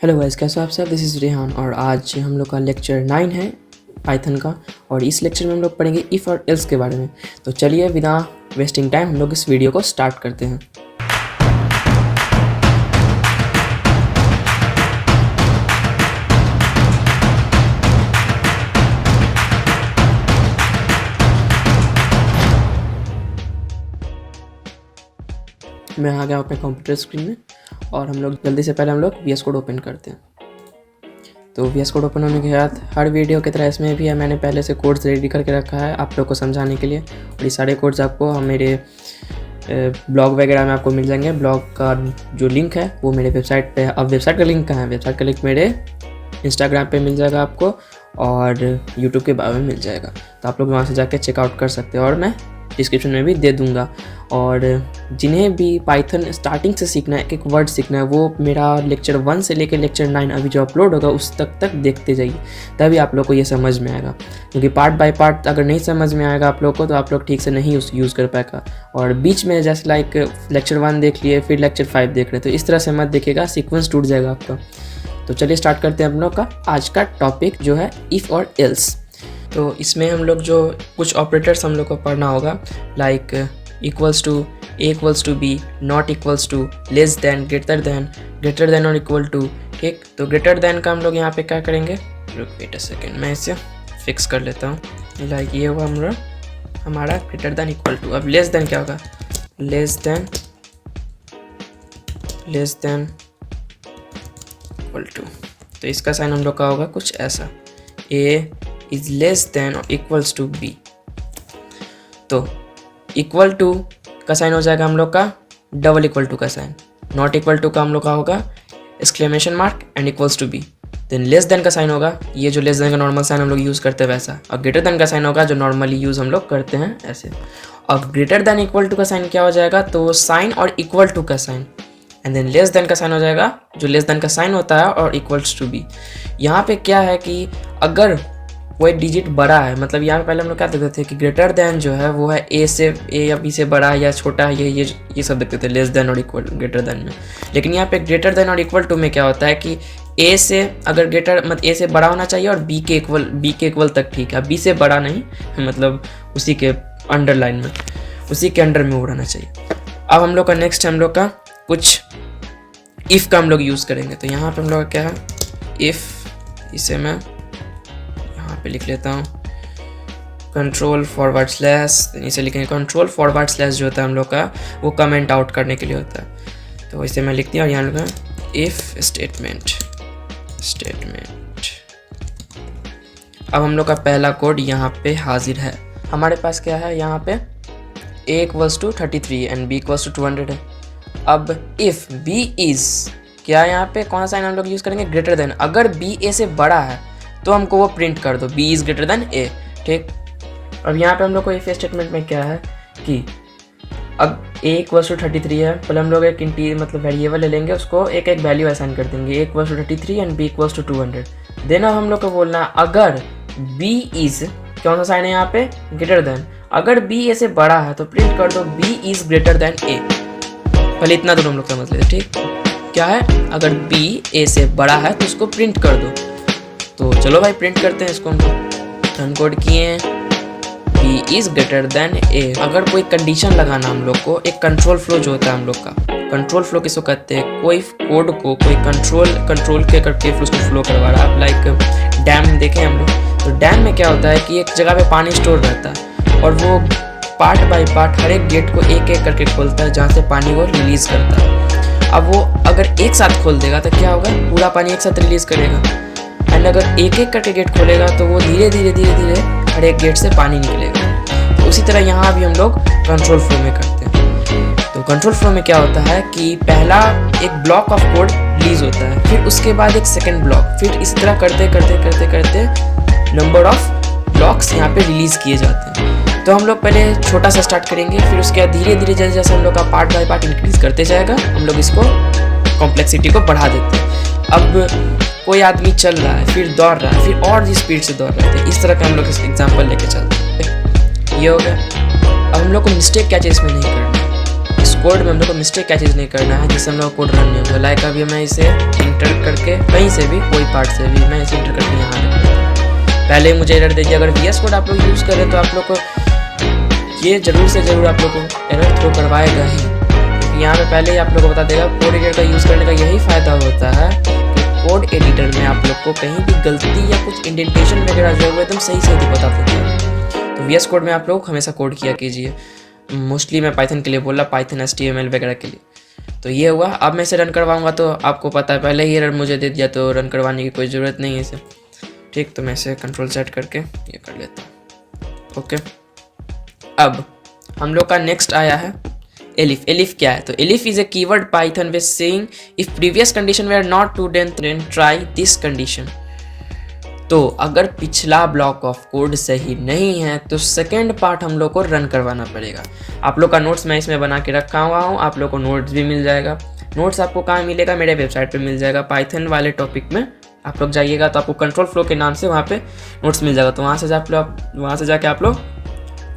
Hello guys, कैसे हो आप सब। दिस इज़ रेहान और आज हम लोग का लेक्चर 9 है पाइथन का। और इस लेक्चर में हम लोग पढ़ेंगे इफ़ और एल्स के बारे में। तो चलिए बिना वेस्टिंग टाइम हम लोग इस वीडियो को स्टार्ट करते हैं। मैं आ गया अपने कंप्यूटर स्क्रीन में और हम लोग जल्दी से पहले हम लोग VS कोड ओपन करते हैं। तो VS कोड ओपन होने के बाद हर वीडियो की तरह इसमें भी मैंने पहले से कोड्स रेडी करके रखा है आप लोग को समझाने के लिए। और ये सारे कोड्स आपको मेरे ब्लॉग वगैरह में आपको मिल जाएंगे। ब्लॉग का जो लिंक है वो मेरे वेबसाइट पे। अब वेबसाइट का लिंक कहाँ है? वेबसाइट का लिंक मेरे इंस्टाग्राम पे मिल जाएगा आपको और यूट्यूब के बारे में मिल जाएगा। तो आप लोग वहाँ से जाके चेकआउट कर सकते हो और मैं डिस्क्रिप्शन में भी दे दूंगा। और जिन्हें भी पाइथन स्टार्टिंग से सीखना है, एक वर्ड सीखना है, वो मेरा लेक्चर 1 से लेकर लेक्चर 9 अभी जो अपलोड होगा उस तक देखते जाइए, तभी आप लोग को ये समझ में आएगा। क्योंकि पार्ट बाय पार्ट अगर नहीं समझ में आएगा आप लोग को तो आप लोग ठीक से नहीं यूज़ कर पाएगा। और बीच में जैसे लाइक लेक्चर 1 देख लिए फिर लेक्चर 5 देख रहे, तो इस तरह से मत देखिएगा, सीक्वेंस टूट जाएगा आपका। तो चलिए स्टार्ट करते हैं हम लोग का आज का टॉपिक जो है इफ़ और एल्स। तो इसमें हम लोग जो कुछ ऑपरेटर्स हम लोग को पढ़ना होगा, like equals to, a equals to b, not equals to, less than, greater than और इक्वल टू। ठीक, तो ग्रेटर देन का हम लोग यहाँ पे क्या करेंगे, वेट अ सेकेंड मैं इसे फिक्स कर लेता हूँ। लाइक ये हुआ हमारा ग्रेटर देन इक्वल टू। अब लेस देन क्या होगा, लेस देन इक्वल टू। तो इसका साइन हम लोग का होगा कुछ ऐसा, ए इज लेस देन और इक्वल्स टू बी। तो इक्वल टू का साइन हो जाएगा हम लोग का डबल इक्वल टू का साइन। नॉट इक्वल टू का हम लोग का होगा exclamation mark and equals to b. Then less than का साइन होगा ये जो लेस देन का नॉर्मल साइन हम लोग यूज़ करते हैं वैसा। और ग्रेटर देन का साइन होगा जो नॉर्मली यूज़ हम लोग करते हैं ऐसे। अब ग्रेटर देन इक्वल टू का साइन क्या हो जाएगा, तो साइन और इक्वल टू का sign. And then less than का साइन हो जाएगा जो लेस देन का साइन होता है और इक्वल्स टू बी। यहाँ पे क्या है कि अगर कोई डिजिट बड़ा है, मतलब यहाँ पे पहले हम लोग क्या देखते थे कि ग्रेटर देन जो है वो है ए या बी से बड़ा है या छोटा है, ये सब देखते थे लेस देन और इक्वल ग्रेटर देन में। लेकिन यहाँ पे ग्रेटर देन और इक्वल टू में क्या होता है कि ए से अगर ग्रेटर मतलब ए से बड़ा होना चाहिए और बी के इक्वल तक, ठीक है, बी से बड़ा नहीं, मतलब उसी के अंडरलाइन में, उसी के अंडर में वो रहना चाहिए। अब हम लोग का नेक्स्ट हम लोग का कुछ इफ़ का हम लोग यूज़ करेंगे। तो यहाँ पे हम लोग का क्या है, इफ़, इसे मैं यहाँ पे लिख लेता हूँ कंट्रोल फॉरवर्ड स्लैश, इसे लिखेंगे कंट्रोल फॉरवर्ड स्लैश जो होता है हम लोग का वो कमेंट आउट करने के लिए होता है। तो इसे मैं लिख दिया और यहाँ लगा इफ़ स्टेटमेंट। अब हम लोग का पहला कोड यहाँ पे हाजिर है। हमारे पास क्या है यहाँ पे, a equals to 33 and b equals to 200 है। अब इफ़ b इज़ क्या, यहाँ पे कौन सा साइन हम लोग यूज़ करेंगे, ग्रेटर देन। अगर b a से बड़ा है तो हमको वो प्रिंट कर दो, b is greater than a। ठीक, अब यहाँ पे हम लोग को इफ स्टेटमेंट में क्या है कि अब a इक्वल्स टू 33 है, पहले हम लोग एक मतलब वेरिएबल ले लेंगे, उसको एक वैल्यू असाइन कर देंगे, a equals to 33 and b equals to 200। Then अब हम लोग को बोलना है अगर b इज़, कौन सा साइन है यहाँ पे, ग्रेटर देन। अगर b a से बड़ा है तो प्रिंट कर दो b is greater than a। पहले इतना दोनों हम लोग समझ लेते। ठीक, क्या है, अगर b a से बड़ा है तो उसको प्रिंट कर दो। तो चलो भाई प्रिंट करते हैं इसको। हम रन कोड किए, b is greater than a। अगर कोई कंडीशन लगाना हम लोग को, एक कंट्रोल फ्लो जो होता है हम लोग का, कंट्रोल फ्लो किसको कहते हैं, कोई कोड को कोई कंट्रोल के करके फिर उसको फ्लो करवा रहा है। लाइक डैम देखें हम लोग, तो डैम में क्या होता है कि एक जगह पे पानी स्टोर रहता है और वो पार्ट बाय पार्ट हर एक गेट को एक एक करके खोलता है जहाँ से पानी वो रिलीज़ करता है। अब वो अगर एक साथ खोल देगा तो क्या होगा, पूरा पानी एक साथ रिलीज़ करेगा। एंड अगर एक एक करके गेट खोलेगा तो वो धीरे धीरे हर एक गेट से पानी निकलेगा। तो उसी तरह यहाँ भी हम लोग कंट्रोल फ्लो में करते हैं। तो कंट्रोल फ्लो में क्या होता है कि पहला एक ब्लॉक ऑफ कोड रिलीज होता है, फिर उसके बाद एक सेकेंड ब्लॉक, फिर इसी तरह करते नंबर ऑफ ब्लॉक्स यहाँ पे रिलीज़ किए जाते हैं। तो हम लोग पहले छोटा सा स्टार्ट करेंगे, फिर उसके बाद धीरे धीरे जैसे हम लोग का पार्ट बाय पार्ट इंक्रीज करते जाएगा, हम लोग इसको कॉम्प्लेक्सिटी को बढ़ा देते हैं। अब कोई आदमी चल रहा है, फिर दौड़ रहा है, फिर और स्पीड से दौड़ रहे थे, इस तरह का हम लोग एग्जाम्पल लेके चलते हैं। ये हो गया। अब हम लोग को मिस्टेक क्या चीज़ में नहीं करना है, इस कोड में हम लोग को मिस्टेक क्या चीज़ नहीं करना है जिससे हम लोग कोड रन नहीं होगा। लाइक अभी मैं इसे इंटर करके कहीं से भी कोई पार्ट से भी मैं इसे इंटर करके यहाँ रख देता हूँ। पहले मुझे एरर दे दिया। अगर VS कोड आप लोग यूज़ करें तो आप लोग को ये ज़रूर से ज़रूर आप लोग को एरर थ्रो करवाएगा ही, क्योंकि यहाँ पे पहले ही आप लोग को बता देगा। कोड एडिटर का यूज़ करने का यही फ़ायदा होता है कि कोड एडिटर में आप लोग को कहीं भी गलती या कुछ इंडेंटेशन वगैरह जो है वो एकदम सही सही बता देता है। तो VS कोड में आप लोग हमेशा कोड किया कीजिए। मोस्टली मैं पाइथन के लिए बोला, पाइथन HTML वगैरह के लिए। तो ये हुआ। अब मैं इसे रन करवाऊँगा तो आपको पता है पहले ही एरर मुझे दे दिया, तो रन करवाने की कोई ज़रूरत नहीं है इसे। ठीक, तो मैं इसे कंट्रोल सेट करके ये कर लेता हूँ। ओके, अब हम लोग का नेक्स्ट आया है एलिफ। एलिफ क्या है? तो elif is a keyword python which saying if previous condition were not true then try this condition. तो अगर पिछला ब्लॉक ऑफ कोड सही नहीं है तो सेकेंड पार्ट हम लोग को रन करवाना पड़ेगा। आप लोग का नोट्स मैं इसमें बना के रखा हुआ हूँ, आप लोग को नोट्स भी मिल जाएगा। नोट्स आपको कहाँ मिलेगा? मेरे वेबसाइट पे मिल जाएगा। पाइथन वाले टॉपिक में आप लोग जाइएगा तो आपको कंट्रोल फ्लो के नाम से वहाँ पे नोट्स मिल जाएगा। तो वहाँ से जाके आप लोग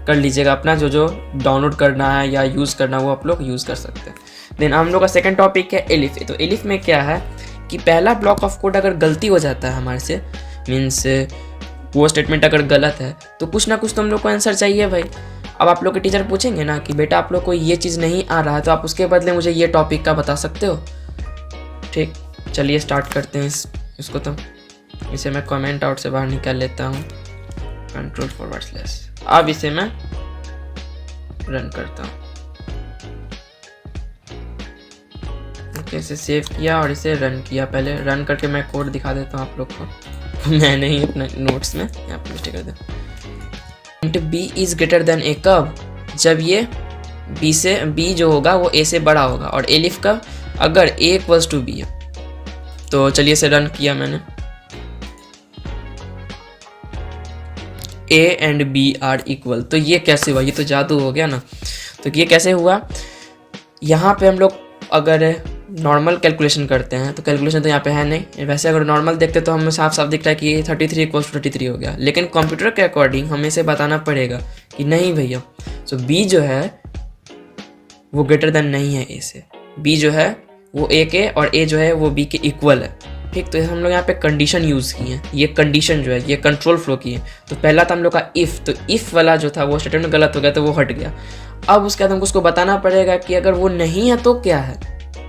कर लीजिएगा अपना जो डाउनलोड करना है या यूज़ करना है वो आप लोग यूज़ कर सकते हैं। देन हम लोग का सेकंड टॉपिक है एलिफ। तो एलिफ में क्या है कि पहला ब्लॉक ऑफ कोड अगर गलती हो जाता है हमारे से, मीन्स वो स्टेटमेंट अगर गलत है तो कुछ ना कुछ तो हम लोग को आंसर चाहिए भाई। अब आप लोग के टीचर पूछेंगे ना कि बेटा आप लोग को ये चीज़ नहीं आ रहा है तो आप उसके बदले मुझे ये टॉपिक का बता सकते हो। ठीक, चलिए स्टार्ट करते हैं इसको। तो इसे मैं कमेंट आउट से बाहर निकाल लेता हूँ, कंट्रोल/। अब इसे मैं रन करता हूँ। ओके, इसे सेव किया और इसे रन किया। पहले रन करके मैं कोड दिखा देता हूँ आप लोग को। मैंने ही अपने नोट्स में यहाँ पे मिस्टेक कर दिया। बी इज ग्रेटर देन ए कब? जब ये बी जो होगा वो ए से बड़ा होगा और एलिफ का अगर ए इक्वल्स टू बी है। तो चलिए इसे रन किया मैंने। A and B are equal. तो ये कैसे हुआ? ये तो जादू हो गया ना। तो ये कैसे हुआ? यहाँ पे हम लोग अगर नॉर्मल कैलकुलेशन करते हैं तो कैलकुलेशन तो यहाँ पे है नहीं। वैसे अगर नॉर्मल देखते तो हमें साफ साफ दिख रहा है कि 33 इक्वल्स टू 33 हो गया, लेकिन कंप्यूटर के अकॉर्डिंग हमें इसे बताना पड़ेगा कि नहीं भैया, सो B जो है वो ग्रेटर देन नहीं है A से। B जो है वो A के और A जो है वो B के इक्वल है। ठीक, तो हम लोग यहाँ पे कंडीशन यूज़ किए हैं। ये कंडीशन जो है ये कंट्रोल फ्लो की है। तो पहला था हम लोग का इफ़, तो इफ़ वाला जो था वो स्टेटमेंट गलत हो गया तो वो हट गया। अब उसके बाद हमको उसको बताना पड़ेगा कि अगर वो नहीं है तो क्या है,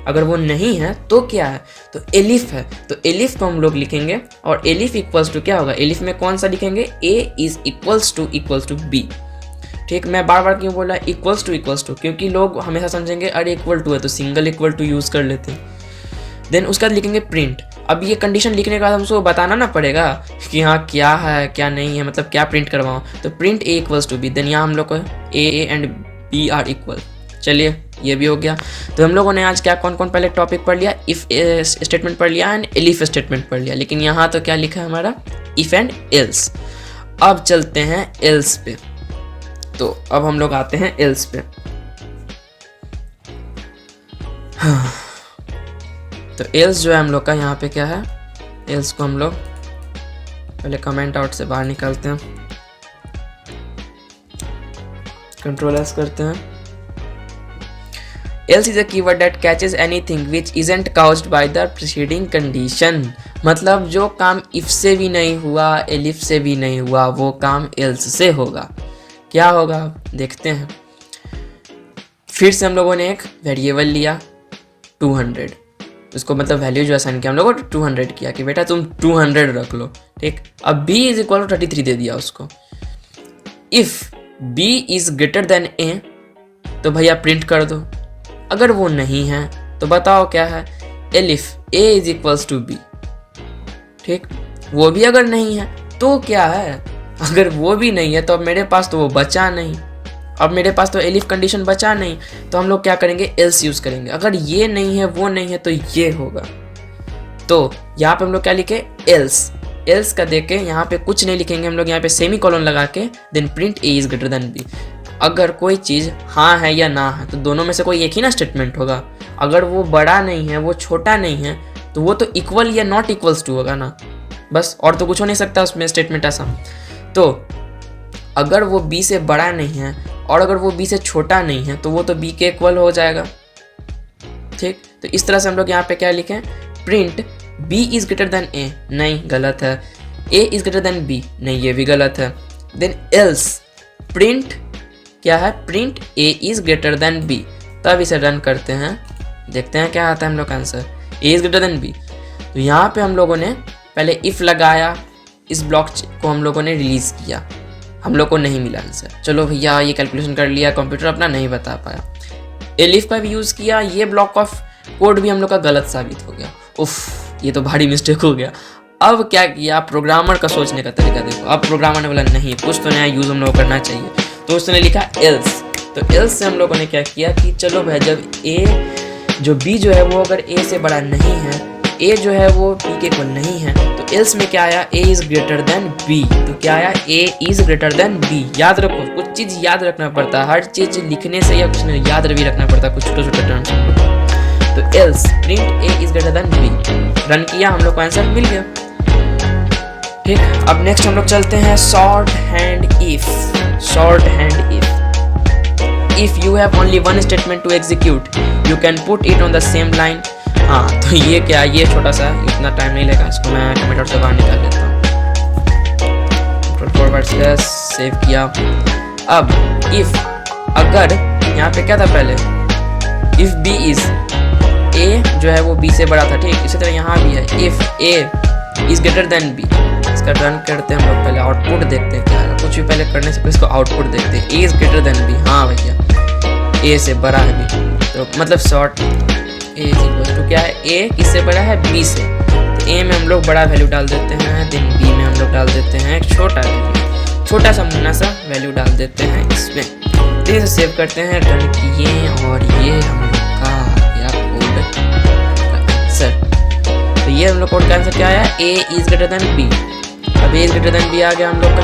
अगर वो नहीं है तो क्या है। तो एलिफ है, तो एलिफ को हम लोग लिखेंगे और एलिफ इक्वल्स टू क्या होगा? एलिफ में कौन सा लिखेंगे? A is equals to B। ठीक, मैं बार बार क्यों बोला इक्वल्स टू? क्योंकि लोग हमेशा समझेंगे अरे इक्वल टू है तो सिंगल इक्वल टू यूज़ कर लेते हैं। देन उसके बाद लिखेंगे प्रिंट। अब ये कंडीशन लिखने के बाद हमको बताना ना पड़ेगा कि हाँ क्या है क्या नहीं है, मतलब क्या प्रिंट करवाऊँ। तो print A equals to B। Then यहाँ हम लोग को A and B are equal. चलिए ये भी हो गया। तो हम लोगों ने आज क्या कौन कौन पहले टॉपिक पढ़ लिया? इफ़ स्टेटमेंट पढ़ लिया एंड एलिफ स्टेटमेंट पढ़ लिया। लेकिन यहाँ तो क्या लिखा है हमारा? If and else. अब चलते हैं एल्स पे। तो अब हम लोग आते हैं एल्स पे। तो एल्स जो है हम लोग का यहाँ पे क्या है? एल्स को हम लोग पहले कमेंट आउट से बाहर निकालते हैं, कंट्रोल/S करते हैं। Else is a keyword that catches anything which isn't caused by the preceding condition। मतलब जो काम if से भी नहीं हुआ, elif से भी नहीं हुआ, वो काम else से होगा। क्या होगा देखते हैं। फिर से हम लोगों ने एक वेरिएबल लिया 200, उसको मतलब वैल्यू जो असाइन किया हम लोगों ने 200 किया कि बेटा तुम 200 रख लो। ठीक, अब B इज इक्वल टू 33 दे दिया उसको। If B is greater then A तो भैया प्रिंट कर दो। अगर वो नहीं है तो बताओ क्या है? Elif A is equals to B। ठीक, वो भी अगर नहीं है तो क्या है? अगर वो भी नहीं है तो अब मेरे पास तो वो बचा नहीं, अब मेरे पास तो एलिफ कंडीशन बचा नहीं। तो हम लोग क्या करेंगे? एल्स यूज़ करेंगे। अगर ये नहीं है वो नहीं है तो ये होगा। तो यहाँ पे हम लोग क्या लिखे? एल्स। एल्स का देके यहाँ पे कुछ नहीं लिखेंगे हम लोग, यहाँ पे सेमी कॉलन लगा के then print A is greater than B। अगर कोई चीज़ हाँ है या ना है तो दोनों में से कोई एक ही ना स्टेटमेंट होगा। अगर वो बड़ा नहीं है वो छोटा नहीं है तो वो तो इक्वल या नॉट इक्वल्स टू होगा ना, बस। और तो कुछ हो नहीं सकता उसमें स्टेटमेंट ऐसा। तो अगर वो b से बड़ा नहीं है और अगर वो b से छोटा नहीं है तो वो तो b के इक्वल हो जाएगा। ठीक, तो इस तरह से हम लोग यहाँ पे क्या लिखें, print b is greater then a, नहीं गलत है, a is greater than b, नहीं ये भी गलत है। देन एल्स प्रिंट क्या है, print a is greater than b। तब इसे रन करते हैं, देखते हैं क्या आता है हम लोग का answer, a is greater than b। तो यहाँ पे हम लोगों ने पहले इफ लगाया, इस ब्लॉक को हम लोगों ने रिलीज किया, हम लोग को नहीं मिला आंसर। चलो भैया ये कैलकुलेशन कर लिया, कंप्यूटर अपना नहीं बता पाया। एलिफ का भी यूज़ किया, ये ब्लॉक ऑफ कोड भी हम लोग का गलत साबित हो गया। उफ, ये तो भारी मिस्टेक हो गया। अब क्या किया, प्रोग्रामर का सोचने का तरीका देखो। अब प्रोग्रामर ने बोला नहीं, कुछ तो नया यूज़ हम लोग को करना चाहिए, तो उसने लिखा एल्स। तो एल्स से हम लोगों ने क्या किया कि चलो भाई जब b जो है वो अगर a से बड़ा नहीं है, a जो है वो b के इक्वल नहीं है, तो एल्स में क्या आया, a is greater than b। तो क्या आया, a is greater than b। याद रखो, कुछ चीज़ याद रखना पड़ता है, हर चीज़ लिखने से या कुछ नहीं याद भी रखना पड़ता है, कुछ छोटे छोटे टर्म्स। तो else print a is greater than b, run किया, हम लोग को आंसर मिल गया। ठीक, अब नेक्स्ट हम लोग चलते हैं short hand if. Short hand if, if you have only one statement to execute you can put it on the same line। हाँ, तो ये क्या, ये छोटा सा, इतना टाइम नहीं लेगा, इसको मैं कमेंट से बाहर निकाल लेता हूँ। सेव किया। अब if अगर यहाँ पे क्या था पहले, if b is a जो है वो b से बड़ा था, ठीक, इसी तरह यहाँ भी है if a is greater than b। इसका रन करते हैं हम लोग, पहले आउटपुट देखते हैं क्या है, कुछ भी पहले करने से पहले इसको आउटपुट देखते हैं। a is greater than b, हाँ भैया a से बड़ा है b, तो मतलब short a is equal to क्या है, a किससे बड़ा है, b से। तो a में हम लोग बड़ा वैल्यू डाल देते हैं, देन b में हम लोग डाल देते हैं एक छोटा वैल्यू, छोटा सा मुन्ना सा वैल्यू डाल देते हैं इसमें। तो इसे सेव करते हैं, रन किए, और ये हम लोग का आ गया कोड का आंसर। तो ये हम लोग कोड का आंसर क्या आया, a is greater than b। अब a is greater than b आ गया हम लोग का।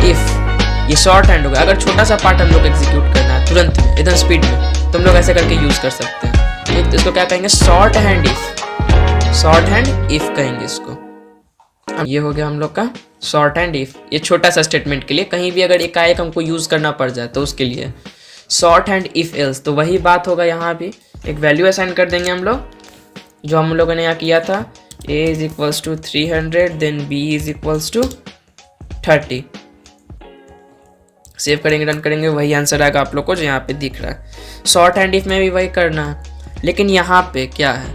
इफ ये शॉर्ट हैंड होगा, अगर छोटा सा पार्ट हम लोग एग्जीक्यूट करना है तुरंत में, एकदम स्पीड में, तो हम लोग ऐसे करके यूज कर सकते हैं। ठीक, तो इसको क्या कहेंगे, short hand if. Short hand if कहेंगे इसको। ये हो गया हम लोग का शॉर्ट हैंड इफ। ये छोटा सा स्टेटमेंट के लिए, कहीं भी अगर एकाएक हमको यूज करना पड़ जाए तो उसके लिए शॉर्ट हैंड इफ एल्स। तो वही बात होगा, यहाँ भी एक वैल्यू असाइन कर देंगे हम लोग, जो हम लोगों ने यहाँ किया था, a is equals to 300, then b is equals to 30। Save करेंगे, रन करेंगे, वही आंसर आएगा आप लोग को जो यहाँ पे दिख रहा है। शॉर्ट हैंड इफ में भी वही करना है, लेकिन यहाँ पे क्या है,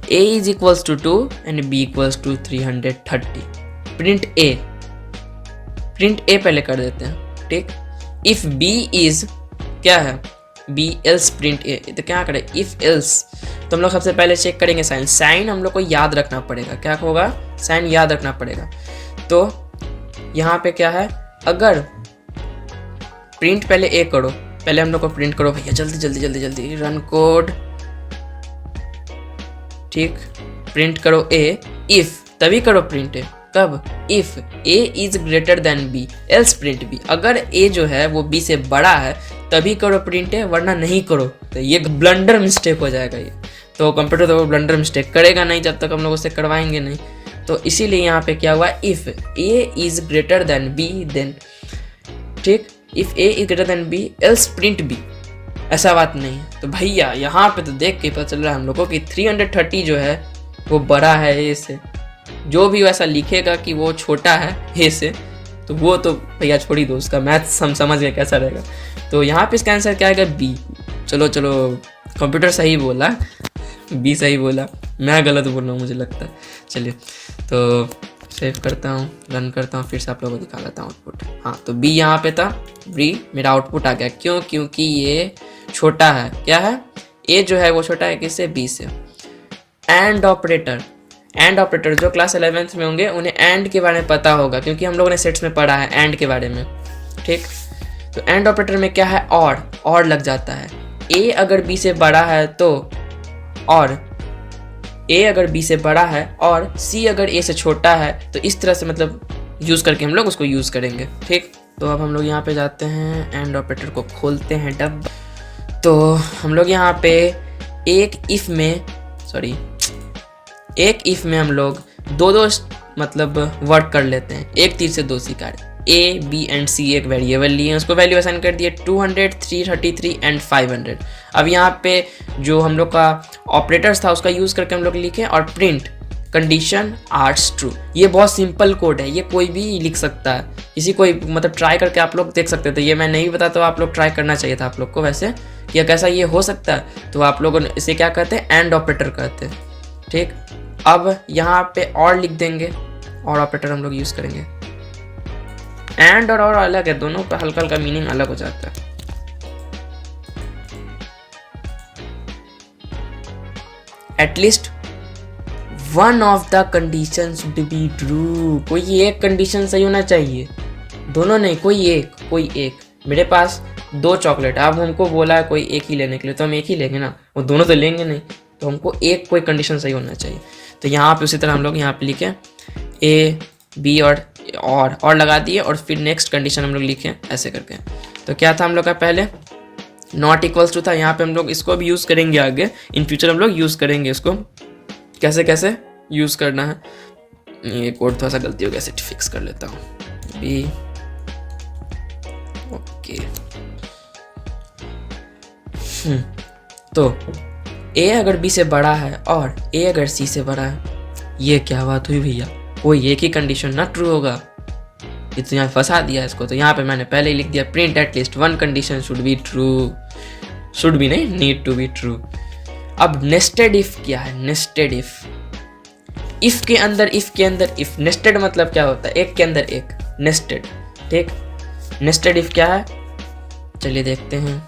a is equals to 2 and b equals to 330। Print a पहले कर देते हैं। ठीक, इफ b इज क्या है, b एल्स प्रिंट a। तो क्या करें, इफ एल्स, तो हम लोग सबसे पहले चेक करेंगे साइन। साइन हम लोग को याद रखना पड़ेगा, क्या होगा, साइन याद रखना पड़ेगा। तो यहाँ पे क्या है, अगर प्रिंट पहले ए करो, पहले हम लोग को प्रिंट करो भैया, जल्दी जल्दी जल्दी जल्दी, रन कोड। ठीक, प्रिंट करो ए, इफ तभी करो प्रिंट ए, कब, if A is greater than B else print b. अगर ए जो है वो बी से बड़ा है तभी करो प्रिंट ए, वरना नहीं करो। तो ये ब्लंडर मिस्टेक हो जाएगा ये, तो कंप्यूटर तो ब्लंडर मिस्टेक करेगा नहीं जब तक हम लोग उसे करवाएंगे नहीं। तो इसीलिए यहाँ पे क्या हुआ, if A is greater than B then, ठीक, if A is greater than B else print B, ऐसा बात नहीं है। तो भैया यहाँ पे तो देख के पता चल रहा है हम लोगों को कि 330 जो है वो बड़ा है ए से। जो भी वैसा लिखेगा कि वो छोटा है ए से, तो वो तो भैया छोड़ ही दो, उसका मैथ्स हम समझ गए कैसा रहेगा। तो यहाँ पे इसका आंसर क्या आएगा, बी। चलो चलो, कंप्यूटर सही बोला, बी सही बोला, मैं गलत बोल रहा हूँ मुझे लगता है। चलिए तो सेव करता हूँ, रन करता हूँ, फिर से आप लोगों को दिखा देता हूँ आउटपुट। हाँ, तो बी यहाँ पे था, बी मेरा आउटपुट आ गया। क्यों, क्योंकि ये छोटा है। क्या है, ए जो है वो छोटा है किससे, बी से। एंड ऑपरेटर, एंड ऑपरेटर जो क्लास 11th में होंगे उन्हें एंड के बारे में पता होगा, क्योंकि हम लोगों ने सेट्स में पढ़ा है एंड के बारे में। ठीक, तो एंड ऑपरेटर में क्या है, और लग जाता है। ए अगर बी से बड़ा है तो, और ए अगर बी से बड़ा है और सी अगर ए से छोटा है, तो इस तरह से मतलब यूज़ करके हम लोग उसको यूज़ करेंगे। ठीक, तो अब हम लोग यहाँ पे जाते हैं, एंड ऑपरेटर को खोलते हैं डब। तो हम लोग यहाँ पे एक इफ में हम लोग दो मतलब वर्क कर लेते हैं, एक तीर से दो शिकार। ए बी एंड सी एक वेरिएबल लिए, उसको वैल्यू असाइन कर दिए 200, 333 एंड 500। अब यहाँ पे जो हम लोग का ऑपरेटर्स था उसका यूज़ करके हम लोग लिखे और प्रिंट कंडीशन आर्ट्स ट्रू। ये बहुत सिंपल कोड है, ये कोई भी लिख सकता है, किसी कोई मतलब ट्राई करके आप लोग देख सकते थे। ये मैं नहीं बता तो आप लोग ट्राई करना चाहिए था आप लोग को वैसे कि कैसा ये हो सकता है। तो आप लोगों ने इसे क्या कहते हैं, एंड ऑपरेटर कहते हैं। ठीक, अब यहाँ पे और लिख देंगे और ऑपरेटर हम लोग यूज़ करेंगे। एंड और अलग है, दोनों का हल्का हल्का मीनिंग अलग हो जाता है। At least one of the condition should be true, कोई एक कंडीशन सही होना चाहिए, दोनों नहीं, कोई एक। मेरे पास 2 चॉकलेट, अब हमको बोला है कोई एक ही लेने के लिए, तो हम एक ही लेंगे ना, वो दोनों तो लेंगे नहीं, तो हमको एक कोई कंडीशन सही होना चाहिए। तो यहाँ पे उसी तरह हम लोग यहाँ पे लिखे ए बी और लगा दिए और फिर नेक्स्ट कंडीशन हम लोग लिखे ऐसे करके। तो क्या था हम लोग का पहले नॉट इक्वल्स टू था, यहाँ पे हम लोग इसको भी यूज़ करेंगे आगे, इन फ्यूचर हम लोग यूज़ करेंगे इसको, कैसे यूज़ करना है। ये कोड थोड़ा सा गलती हो गया, इसे फिक्स कर लेता हूँ। बी ओके, तो ए अगर बी से बड़ा है और ए अगर सी से बड़ा है, ये क्या बात हुई भैया, कोई एक ही कंडीशन ना ट्रू होगा। ये तो यहाँ फंसा दिया इसको। तो यहाँ पे मैंने पहले ही लिख दिया print at least one condition should be true, should be नहीं, नीड टू बी ट्रू। अब नेस्टेड इफ क्या है, नेस्टेड इफ के अंदर इफ, नेस्टेड मतलब क्या होता है, एक के अंदर एक, नेस्टेड। ठीक, नेस्टेड इफ क्या है, चलिए देखते हैं,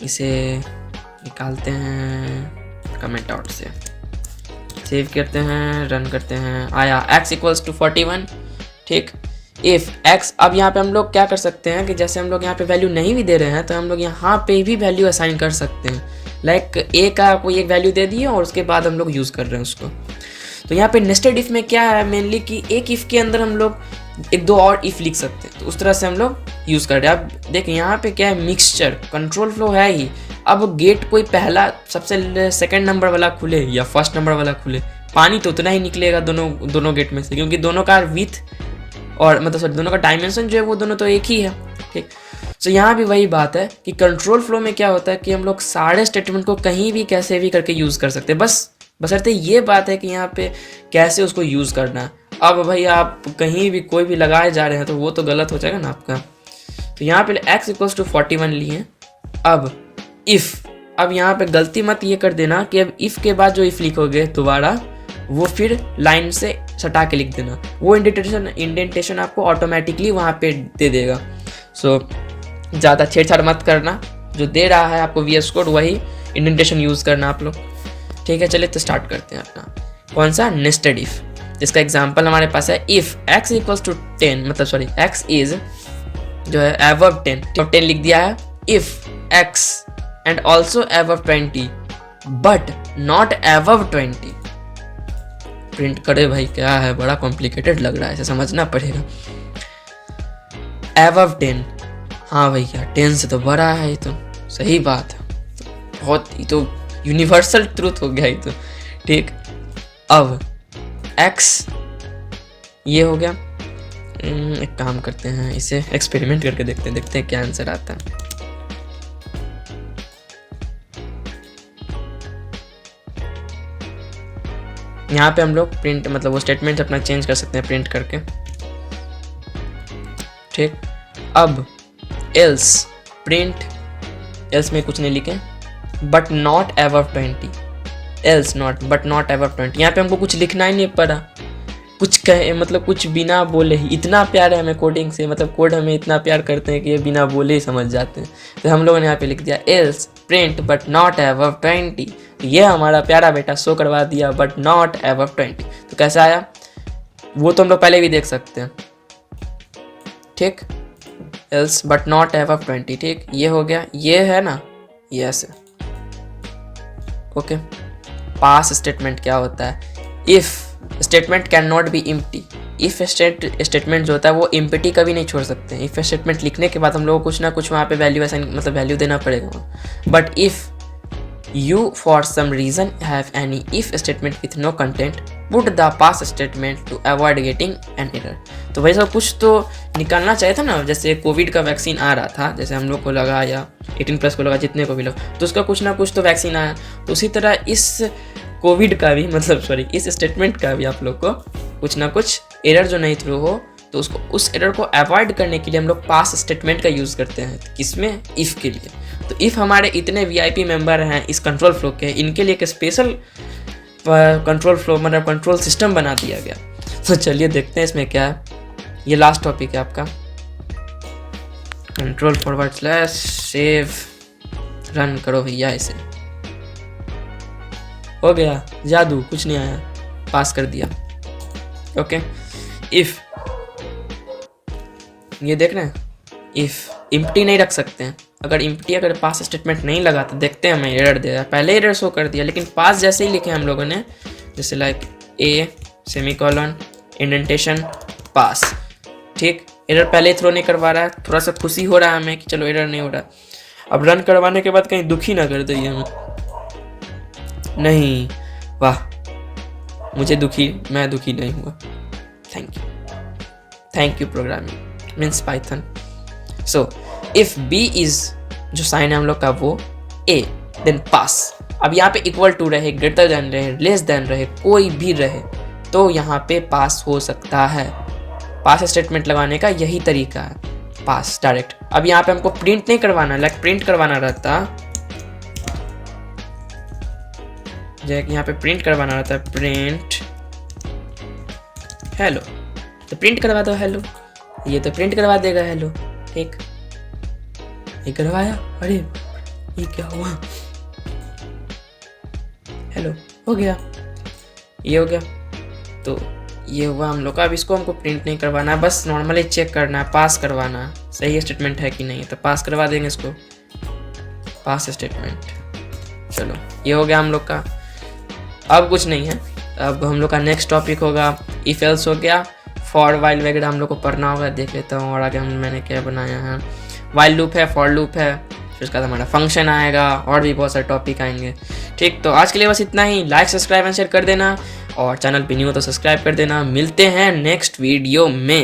इसे निकालते हैं कमेंट आउट से, सेव करते हैं, रन करते हैं, आया x इक्वल्स टू 41। ठीक, इफ x, अब यहाँ पे हम लोग क्या कर सकते हैं कि जैसे हम लोग यहाँ पे वैल्यू नहीं भी दे रहे हैं तो हम लोग यहाँ पे भी वैल्यू असाइन कर सकते हैं। लाइक a का कोई एक वैल्यू दे दिए और उसके बाद हम लोग यूज़ कर रहे हैं उसको। तो यहाँ पे नेस्टेड इफ में क्या है मेनली कि एक इफ के अंदर हम लोग 1-2 और इफ लिख सकते हैं, तो उस तरह से हम लोग यूज़ कर रहे हैं। अब देखिए यहाँ पे क्या है, मिक्सचर कंट्रोल फ्लो है ही। अब गेट कोई पहला सबसे सेकंड नंबर वाला खुले या फर्स्ट नंबर वाला खुले, पानी तो उतना ही निकलेगा दोनों गेट में से, क्योंकि दोनों का विथ और मतलब सॉरी दोनों का डायमेंशन जो है वो दोनों तो एक ही है। ठीक, तो यहाँ भी वही बात है कि कंट्रोल फ्लो में क्या होता है कि हम लोग सारे स्टेटमेंट को कहीं भी कैसे भी करके यूज़ कर सकते हैं, बशर्ते ये बात है कि यहाँ पे कैसे उसको यूज़ करना है। अब भाई आप कहीं भी कोई भी लगाए जा रहे हैं तो वो तो गलत हो जाएगा ना आपका। तो यहाँ पे x इक्वल्स टू 41 लिए। अब इफ़, अब यहाँ पे गलती मत ये कर देना कि अब इफ़ के बाद जो इफ़ लिखोगे दोबारा वो फिर लाइन से सटा के लिख देना, वो इंडेंटेशन आपको ऑटोमेटिकली वहाँ पे दे देगा। सो ज़्यादा छेड़छाड़ मत करना, जो दे रहा है आपको VS कोड वही इंडेंटेशन यूज़ करना आप लोग। ठीक है, चलिए तो स्टार्ट करते हैं अपना कौन सा नेस्टेड इफ़, जिसका एग्जांपल हमारे पास है इफ़ x इक्वल्स टू 10, मतलब सॉरी x इज जो है above 10, तो 10 लिख दिया है। If x and also above 20 but not above 20, print करे भाई, क्या है, बड़ा कॉम्प्लिकेटेड लग रहा है, इसे समझना पड़ेगा। above 10, हाँ भैया 10 से तो बड़ा है, ये तो सही बात है, बहुत ही तो यूनिवर्सल ट्रूथ हो गया ये तो। ठीक, अब x ये हो गया। एक काम करते हैं, इसे एक्सपेरिमेंट करके देखते हैं क्या आंसर आता है। यहाँ पे हम लोग प्रिंट मतलब वो स्टेटमेंट अपना चेंज कर सकते हैं प्रिंट करके। ठीक, अब एल्स, प्रिंट एल्स में कुछ नहीं लिखे, but not above 20, else not but not above 20। यहाँ पे हमको कुछ लिखना ही नहीं पड़ा, कुछ कहे मतलब कुछ बिना बोले ही, इतना प्यार है हमें कोडिंग से, मतलब कोड हमें इतना प्यार करते हैं कि ये बिना बोले ही समझ जाते हैं। तो हम लोगों ने यहाँ पे लिख दिया else print but not above 20, ये हमारा प्यारा बेटा शो करवा दिया बट नॉट above 20। तो कैसा आया वो तो हम लोग पहले भी देख सकते हैं। ठीक, एल्स बट नॉट above 20। ठीक, ये हो गया, ये है ना, ये ऐसे। ओके, पास स्टेटमेंट क्या होता है, if statement can not be empty. If statement जो होता है वो एम्प्टी कभी नहीं छोड़ सकते। इफ़ स्टेटमेंट लिखने के बाद हम लोगों को कुछ ना कुछ वहाँ पे वैल्यू असाइन मतलब वैल्यू देना पड़ेगा। But if you for some reason have any if statement with no content, put the pass statement to avoid getting an error. तो भाई साहब कुछ तो निकालना चाहिए था ना, जैसे कोविड का वैक्सीन आ रहा था, जैसे हम लोग को लगा या 18+ को लगा, जितने को भी लगा, तो उसका कुछ ना कुछ तो वैक्सीन आया। तो उसी तरह इस कोविड का भी इस स्टेटमेंट का भी आप लोग को कुछ ना कुछ एरर जो नहीं थ्रो हो, तो उसको उस एरर को अवॉइड करने के लिए हम लोग पास स्टेटमेंट का यूज़ करते हैं। किसमें? इफ़ के लिए। तो इफ़ हमारे इतने VIP मेंबर हैं इस कंट्रोल फ्लो के, इनके लिए एक स्पेशल कंट्रोल फ्लो मतलब कंट्रोल सिस्टम बना दिया गया। तो चलिए देखते हैं इसमें क्या है। ये लास्ट टॉपिक है आपका, कंट्रोल/सेव रन करो भैया इसे। हो गया जादू, कुछ नहीं आया, पास कर दिया। ओके, इफ़ ये देख रहे हैं, इफ़ इम्प्टी नहीं रख सकते हैं। अगर पास स्टेटमेंट नहीं लगा तो देखते हैं हमें एरर दे रहा है। पहले एरर शो कर दिया, लेकिन पास जैसे ही लिखे हम लोगों ने, जैसे लाइक A सेमीकोलन इंडेंटेशन पास, ठीक, एरर पहले ही थ्रो नहीं करवा रहा है। थोड़ा सा खुशी हो रहा है हमें कि चलो एरर नहीं हो रहा। अब रन करवाने के बाद कहीं दुखी ना कर दिए हमें, नहीं, वाह, मैं दुखी नहीं हुआ। Thank you programming means Python. So if B is, जो साइन है हम लोग का वो A, देन पास। अब यहाँ पे इक्वल टू रहे, ग्रेटर देन रहे, लेस देन रहे, कोई भी रहे, तो यहाँ पे पास हो सकता है। पास स्टेटमेंट लगाने का यही तरीका है, पास डायरेक्ट। अब यहाँ पे हमको प्रिंट नहीं करवाना, लाइक प्रिंट करवाना रहता, यहाँ पे प्रिंट करवाना रहता है, प्रिंट हेलो, तो प्रिंट करवा दो हेलो, ये तो प्रिंट करवा देगा हेलो, ठीक, ये करवाया, अरे ये क्या हुआ, हेलो हो गया, ये हो गया। तो ये हुआ हम लोग का। अब इसको हमको प्रिंट नहीं करवाना है, बस नॉर्मली चेक करना है, पास करवाना है, सही स्टेटमेंट है कि नहीं, तो पास करवा देंगे इसको, पास स्टेटमेंट। चलो ये हो गया हम लोग का। अब कुछ नहीं है, अब हम लोग का नेक्स्ट टॉपिक होगा इफ एल्स हो गया, फॉर वाइल वगैरह हम लोग को पढ़ना होगा, देख लेता हूँ। और आगे मैंने क्या बनाया है, वाइल लूप है, फॉर लूप है, फिर उसके बाद हमारा फंक्शन आएगा, और भी बहुत सारे टॉपिक आएंगे। ठीक, तो आज के लिए बस इतना ही। लाइक सब्सक्राइब एंड शेयर कर देना, और चैनल पे न्यू हो तो सब्सक्राइब कर देना। मिलते हैं नेक्स्ट वीडियो में।